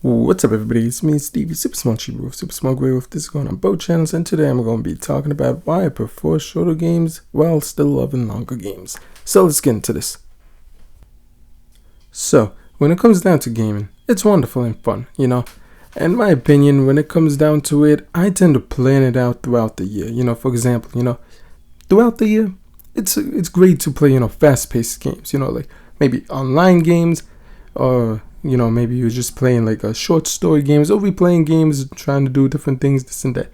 What's up, everybody? It's me, Stevie, Super Small Chibu of Super Small Grey with this going on both channels, and today I'm going to be talking about why I prefer shorter games while still loving longer games. So let's get into this. So, when it comes down to gaming, it's wonderful and fun, In my opinion, when it comes down to it, I tend to plan it out throughout the year. For example, throughout the year, it's great to play, fast-paced games, like maybe online games, or maybe you're just playing like a short story games, or we playing games trying to do different things, this and that,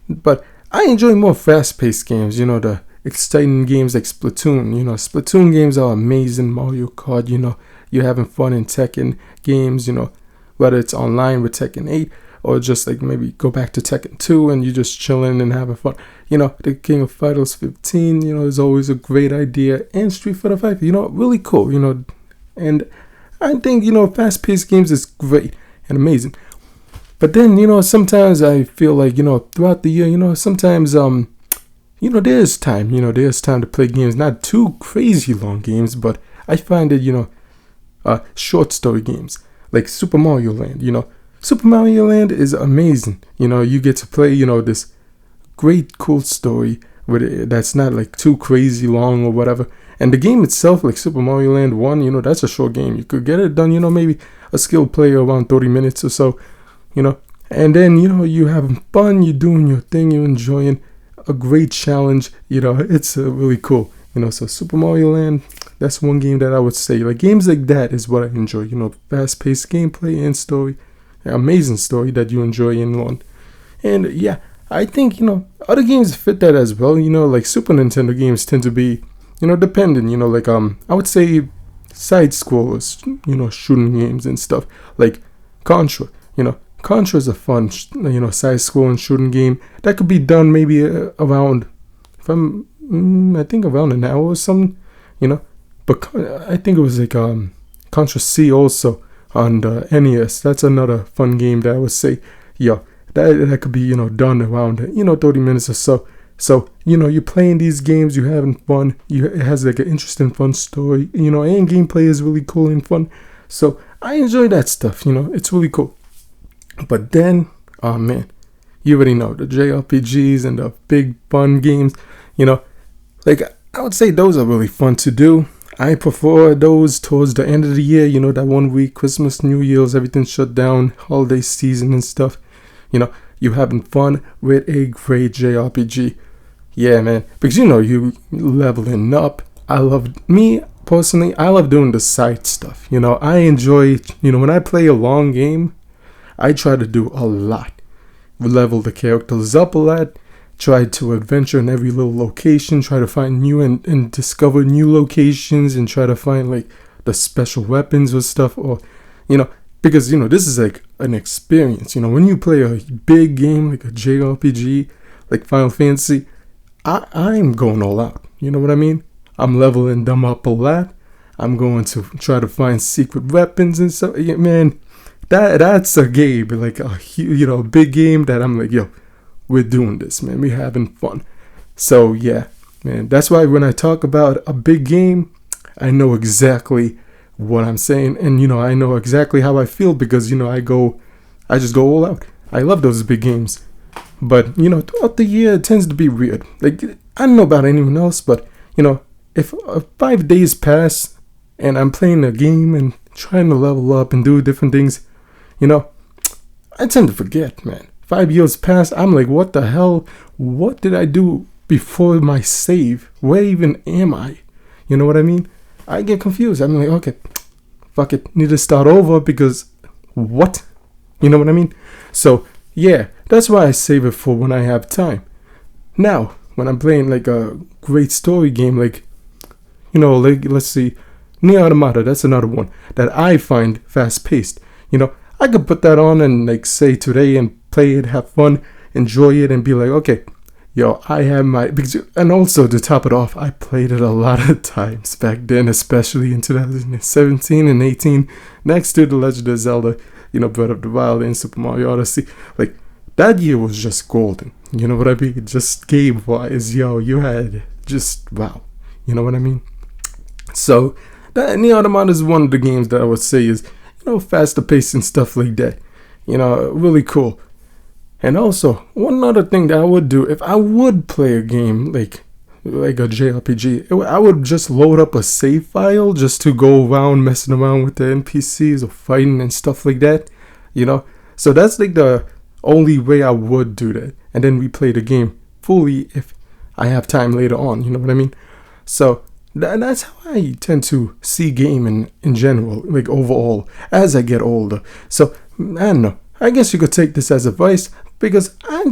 But I enjoy more fast-paced games, the exciting games like Splatoon. Splatoon games are amazing. Mario Kart, you're having fun in Tekken games, whether it's online with Tekken 8 or just like maybe go back to Tekken 2 and you're just chilling and having fun. The King of Fighters 15, is always a great idea, and Street Fighter 5, really cool, and I think, fast-paced games is great and amazing. But then, sometimes I feel like, throughout the year, sometimes, there's time to play games, not too crazy long games, but I find that, short story games, like Super Mario Land, Super Mario Land is amazing. You get to play, this great, cool story that's not like too crazy long or whatever. And the game itself, like Super Mario Land 1, that's a short game. You could get it done, maybe a skilled player around 30 minutes or so, And then, you're having fun, you're doing your thing, you're enjoying a great challenge, it's really cool. So Super Mario Land, that's one game that I would say. Like games like that is what I enjoy, fast-paced gameplay and story, amazing story that you enjoy in one. And yeah, I think, other games fit that as well, like Super Nintendo games tend to be dependent, like, I would say side scrollers, shooting games and stuff, like Contra, Contra is a fun, side scrolling shooting game that could be done maybe around, I think around an hour or something, but I think it was like, Contra C also on the NES. That's another fun game that I would say, that could be, done around, 30 minutes or so. So, you're playing these games, you're having fun, it has like an interesting, fun story, and gameplay is really cool and fun. So, I enjoy that stuff, it's really cool. But then, oh man, you already know, the JRPGs and the big fun games, like I would say those are really fun to do. I prefer those towards the end of the year, that 1 week, Christmas, New Year's, everything shut down, holiday season and stuff, you're having fun with a great JRPG. Yeah, man, because you leveling up. Me personally, I love doing the side stuff. I enjoy, when I play a long game, I try to do a lot. Level the characters up a lot, try to adventure in every little location, try to find new and discover new locations, and try to find like the special weapons or stuff, or, because, this is like an experience. When you play a big game like a JRPG, like Final Fantasy, I'm going all out. You know what I mean? I'm leveling them up a lot. I'm going to try to find secret weapons and stuff. Yeah, man, that's a game, like a big game that I'm like, we're doing this, man. We're having fun. So yeah, man, that's why when I talk about a big game, I know exactly what I'm saying, and I know exactly how I feel because I just go all out. I love those big games. But, throughout the year, it tends to be weird. Like, I don't know about anyone else, but, if 5 days pass and I'm playing a game and trying to level up and do different things, I tend to forget, man. 5 years pass, I'm like, what the hell? What did I do before my save? Where even am I? You know what I mean? I get confused. I'm like, okay, fuck it. Need to start over because what? You know what I mean? So, yeah, that's why I save it for when I have time. Now, when I'm playing like a great story game, like, like, let's see, Nier Automata, that's another one that I find fast-paced. I could put that on and like say today and play it, have fun, enjoy it, and be like, okay, I have and also to top it off, I played it a lot of times back then, especially in 2017 and 18, next to The Legend of Zelda, Breath of the Wild and Super Mario Odyssey. Like, that year was just golden. You know what I mean? Just game-wise, you had just, wow. You know what I mean? So, that Nier Automata is one of the games that I would say is, faster paced and stuff like that. Really cool. And also, one other thing that I would do if I would play a game like a JRPG, I would just load up a save file just to go around messing around with the NPCs or fighting and stuff like that. So that's like the only way I would do that, and then replay the game fully if I have time later on. You know what I mean? So that's how I tend to see gaming in general, like overall, as I get older. So I don't know. I guess you could take this as advice because I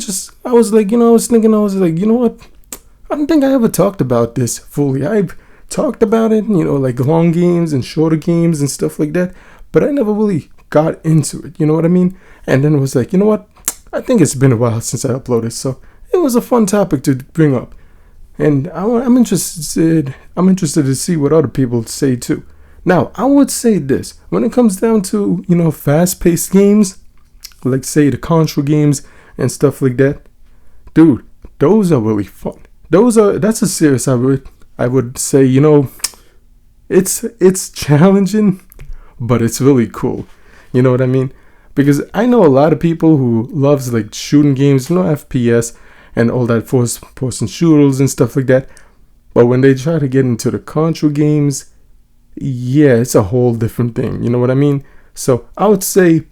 was like, I was like, you know what? I don't think I ever talked about this fully. I've talked about it, like long games and shorter games and stuff like that, but I never really got into it. You know what I mean? And then it was like, you know what? I think it's been a while since I uploaded, so it was a fun topic to bring up. And I'm interested to see what other people say too. Now, I would say this. When it comes down to, fast-paced games, like say the Contra games and stuff like that, dude, those are really fun. That's a series I would say, it's challenging, but it's really cool. You know what I mean? Because I know a lot of people who loves like shooting games, FPS and all that first-person shooters and stuff like that. But when they try to get into the Contra games, yeah, it's a whole different thing. You know what I mean? So I would say,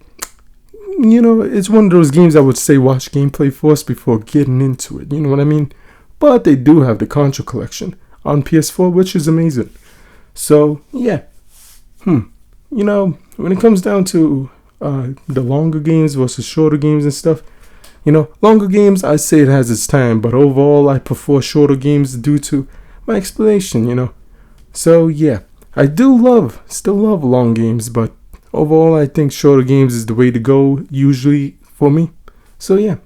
it's one of those games I would say watch gameplay first before getting into it. You know what I mean? But they do have the Contra collection on PS4, which is amazing. So, yeah. When it comes down to the longer games versus shorter games and stuff, longer games, I say it has its time, but overall, I prefer shorter games due to my explanation, So, yeah, I still love long games, but overall, I think shorter games is the way to go, usually, for me. So, yeah.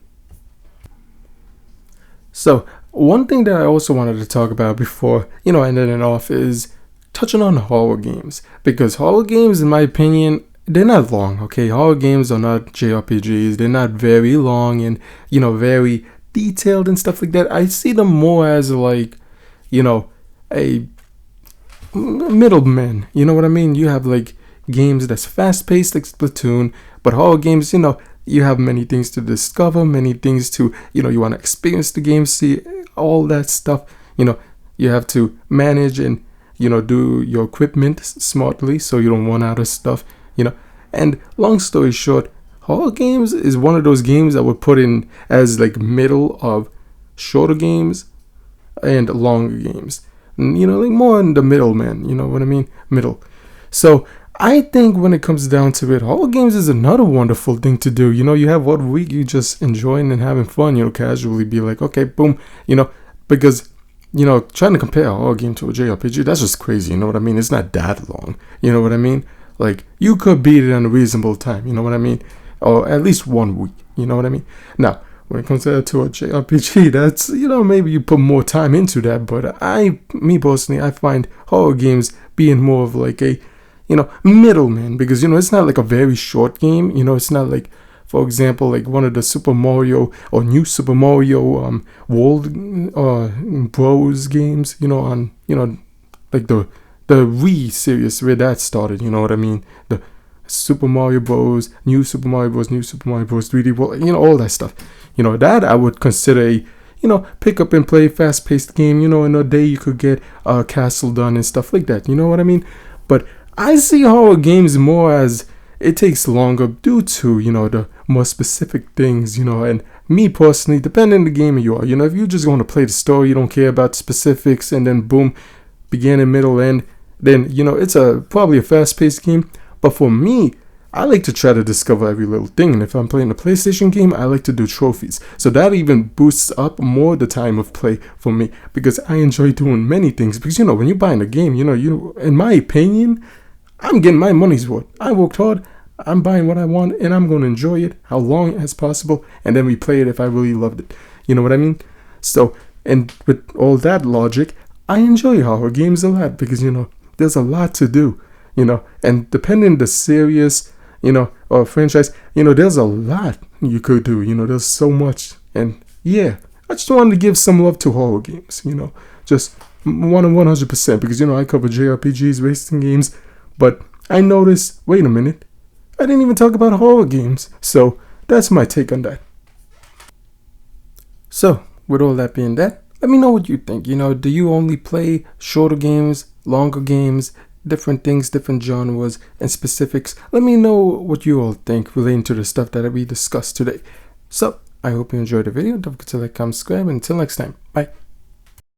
So, one thing that I also wanted to talk about before, ending it off is touching on horror games. Because horror games, in my opinion, they're not long, okay? Horror games are not JRPGs. They're not very long and, very detailed and stuff like that. I see them more as like, a middleman. You know what I mean? You have like games that's fast-paced like Splatoon, but horror games, you have many things to discover, many things to, you want to experience the game, see all that stuff. You have to manage and, do your equipment smartly so you don't run out of stuff, And long story short, horror games is one of those games I would put in as like middle of shorter games and longer games. Like more in the middle, man. You know what I mean? Middle. So I think when it comes down to it, horror games is another wonderful thing to do. You have 1 week you just enjoying and having fun, casually be like, okay, boom, because, trying to compare a horror game to a JRPG, that's just crazy, you know what I mean? It's not that long, you know what I mean? Like, you could beat it in a reasonable time, you know what I mean? Or at least 1 week, you know what I mean? Now, when it comes to a JRPG, that's, maybe you put more time into that, but me personally, I find horror games being more of like a, middleman, because, it's not like a very short game, it's not like, for example, like one of the Super Mario or new Super Mario World Bros games, on, like the Wii series where that started, you know what I mean? The Super Mario Bros, new Super Mario Bros, new Super Mario Bros 3D World, all that stuff. That I would consider a, pick up and play fast-paced game, in a day you could get a castle done and stuff like that, you know what I mean? But I see horror games more as it takes longer due to, the more specific things, and me personally, depending on the game you are, if you just want to play the story, you don't care about specifics, and then boom, beginning, middle, end, then, it's probably a fast-paced game. But for me, I like to try to discover every little thing, and if I'm playing a PlayStation game, I like to do trophies. So that even boosts up more the time of play for me, because I enjoy doing many things. Because, when you're buying a game, in my opinion, I'm getting my money's worth. I worked hard, I'm buying what I want, and I'm going to enjoy it how long as possible, and then replay it if I really loved it. You know what I mean? So, and with all that logic, I enjoy horror games a lot, because, there's a lot to do, and depending the series, or franchise, there's a lot you could do, there's so much. And yeah, I just wanted to give some love to horror games, just 100%, because, I cover JRPGs, racing games, but I noticed, wait a minute, I didn't even talk about horror games. So that's my take on that. So with all that being that, let me know what you think. Do you only play shorter games, longer games, different things, different genres and specifics? Let me know what you all think relating to the stuff that we discussed today. So I hope you enjoyed the video. Don't forget to like, comment, subscribe, and until next time, bye.